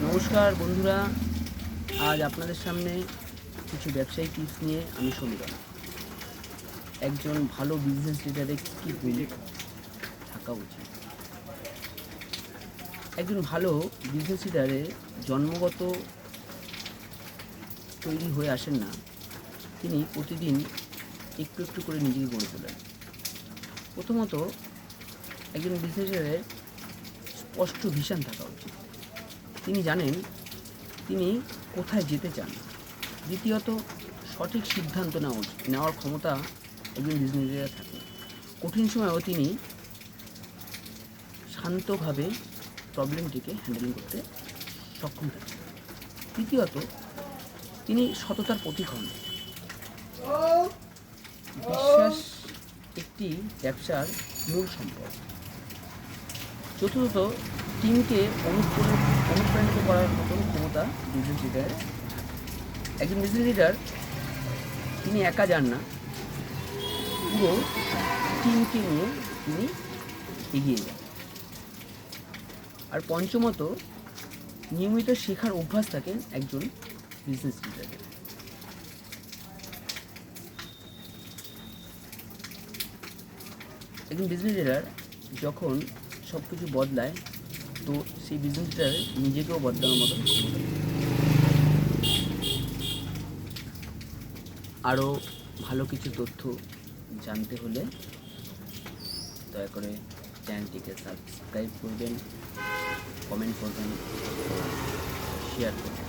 নমস্কার বন্ধুরা, আজ আপনাদের সামনে কিছু ব্যবসায়িক টিপস নিয়ে আমি সমীরণ। একজন ভালো বিজনেস লিডারের কী গুণ থাকা উচিত। একজন ভালো বিজনেস লিডারের জন্মগত তৈরি হয়ে আসেন না, তিনি প্রতিদিন একটু একটু করে নিজেকে গড়ে তোলেন। প্রথমত, একজন বিজনেস লিডারের স্পষ্ট ভিশন থাকা উচিত। তিনি জানেন তিনি কোথায় যেতে চান। দ্বিতীয়ত, সঠিক সিদ্ধান্ত নেওয়ার ক্ষমতা একজন বিজনেস লিডারের থাকে। কঠিন সময়েও তিনি শান্তভাবে প্রবলেমটিকে হ্যান্ডেলিং করতে সক্ষম থাকেন। তৃতীয়ত, তিনি সততার প্রতীক হন। বিশ্বাস একটি ব্যবসার মূল সম্পদ। চতুর্থত, টিমকে অনুপ্রাণিত করার মতন ক্ষমতা বিজনেস লিডারের। একজন বিজনেস লিডার তিনি একা যান না, পুরো টিমকে নিয়ে তিনি এগিয়ে যান। আর পঞ্চমত, নিয়মিত শেখার অভ্যাস থাকে একজন বিজনেস লিডারের। একজন বিজনেস লিডার যখন সব কিছু বদলায়, তো সেই বিজনেস লিডার নিজেকেও বদলানোর মতো ক্ষমতা। আরও ভালো কিছু তথ্য জানতে হলে দয়া করে চ্যানেলটিকে সাবস্ক্রাইব করবেন, কমেন্ট করবেন, শেয়ার করবেন।